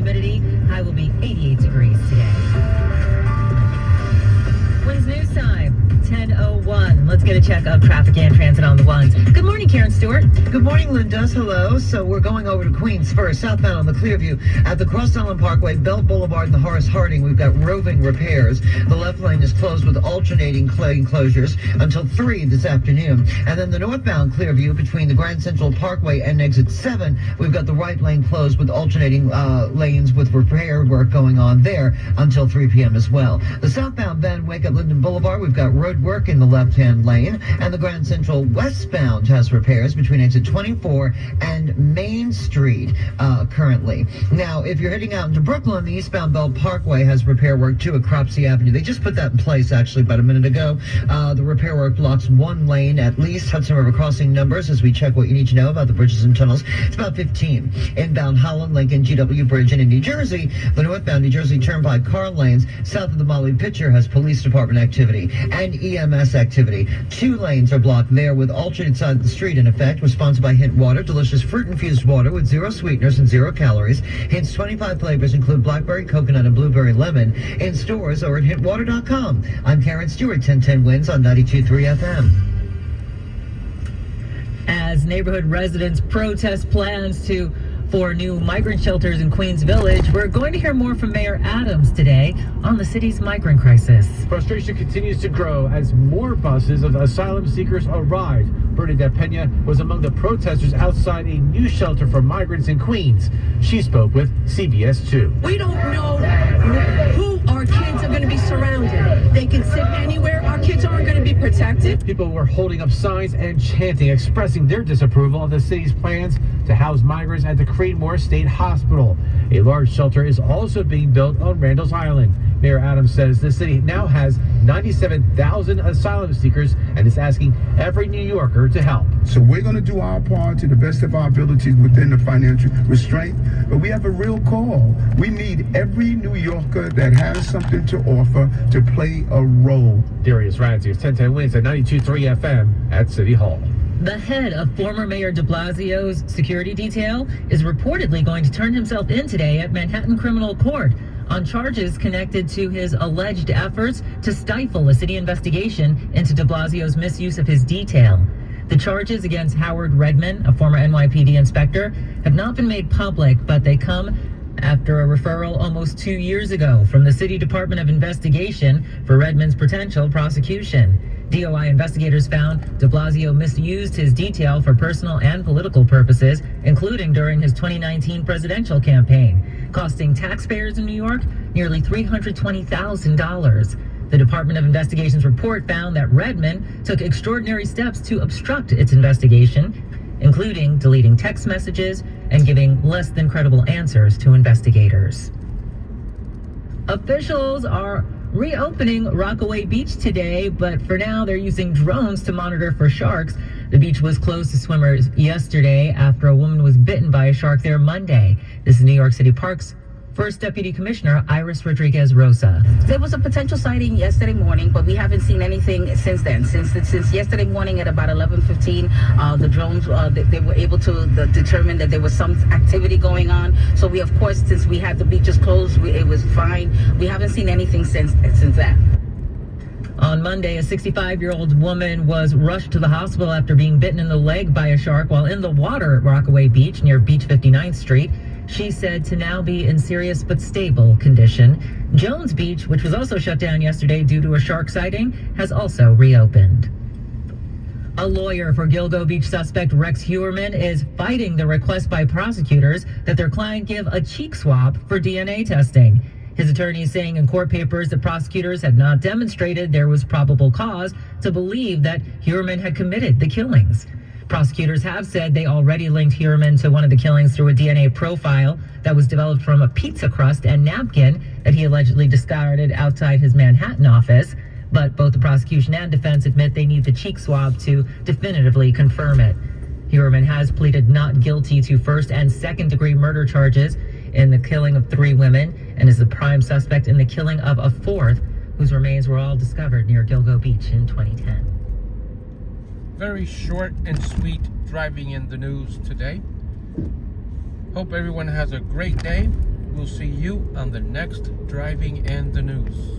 humidity. High will be 88 degrees today. When's news time? 10:01. Let's get a check of traffic and transit on the ones. Good morning, Karen Stewart. Good morning, Linda. Hello. So we're going over to Queens first. Southbound on the Clearview at the Cross Island Parkway, Belt Boulevard, and the Horace Harding. We've got roving repairs. The left lane is closed with alternating lane closures until 3 this afternoon. And then the northbound Clearview between the Grand Central Parkway and exit 7, we've got the right lane closed with alternating lanes with repair work going on there until 3 p.m. as well. The southbound Van Wyck at Linden Boulevard, we've got road work in the left-hand lane, and the Grand Central westbound has repairs between exit 24 and Main Street currently. Now, if you're heading out into Brooklyn, the eastbound Belt Parkway has repair work too at Cropsey Avenue. They just put that in place actually about a minute ago. The repair work blocks one lane at least. Hudson River crossing numbers as we check what you need to know about the bridges and tunnels. It's about 15. Inbound Holland, Lincoln, GW Bridge, and in New Jersey, the northbound New Jersey Turnpike car lanes south of the Molly Pitcher has police department activity and EMS activity. 2 lanes are blocked there with alternate side of the street in effect. We're sponsored by Hint Water, delicious fruit-infused water with 0 sweeteners and 0 calories. Hint's 25 flavors include blackberry, coconut, and blueberry lemon in stores or at hintwater.com. I'm Karen Stewart, 1010 Wins on 92.3 FM. As neighborhood residents protest plans for new migrant shelters in Queens Village, we're going to hear more from Mayor Adams today on the city's migrant crisis. Frustration continues to grow as more buses of asylum seekers arrive. Bernadette Pena was among the protesters outside a new shelter for migrants in Queens. She spoke with CBS 2. We don't know who our kids are going to be surrounded. They can sit anywhere. Our kids aren't going to be protected. People were holding up signs and chanting, expressing their disapproval of the city's plans to house migrants at the Creedmoor State Hospital. A large shelter is also being built on Randall's Island. Mayor Adams says the city now has 97,000 asylum seekers and is asking every New Yorker to help. So we're going to do our part to the best of our abilities within the financial restraint, but we have a real call. We need every New Yorker that has something to offer to play a role. Darius Ranzi, 1010 Wins at 92.3 FM at City Hall. The head of former Mayor de Blasio's security detail is reportedly going to turn himself in today at Manhattan Criminal Court on charges connected to his alleged efforts to stifle a city investigation into de Blasio's misuse of his detail. The charges against Howard Redman, a former NYPD inspector, have not been made public, but they come after a referral almost 2 years ago from the City Department of Investigation for Redman's potential prosecution. DOI investigators found de Blasio misused his detail for personal and political purposes, including during his 2019 presidential campaign, costing taxpayers in New York nearly $320,000. The Department of Investigation's report found that Redman took extraordinary steps to obstruct its investigation, including deleting text messages and giving less than credible answers to investigators. Officials are reopening Rockaway Beach today, but for now they're using drones to monitor for sharks. The beach was closed to swimmers yesterday after a woman was bitten by a shark there Monday. This is New York City Parks First Deputy Commissioner Iris Rodriguez Rosa. There was a potential sighting yesterday morning, but we haven't seen anything since then. Since yesterday morning at about 11:15, the drones they were able to determine that there was some activity going on. So we, of course, since we had the beaches closed, it was fine. We haven't seen anything since that. On Monday, a 65-year-old woman was rushed to the hospital after being bitten in the leg by a shark while in the water at Rockaway Beach near Beach 59th Street. She's said to now be in serious but stable condition. Jones Beach, which was also shut down yesterday due to a shark sighting, has also reopened. A lawyer for Gilgo Beach suspect Rex Hewerman is fighting the request by prosecutors that their client give a cheek swab for DNA testing. His attorney is saying in court papers that prosecutors had not demonstrated there was probable cause to believe that Hewerman had committed the killings. Prosecutors have said they already linked Hewerman to one of the killings through a DNA profile that was developed from a pizza crust and napkin that he allegedly discarded outside his Manhattan office. But both the prosecution and defense admit they need the cheek swab to definitively confirm it. Hewerman has pleaded not guilty to first and second degree murder charges in the killing of 3 women and is the prime suspect in the killing of a 4th, whose remains were all discovered near Gilgo Beach in 2010. Very short and sweet driving in the news today. Hope everyone has a great day. We'll see you on the next Driving and the News.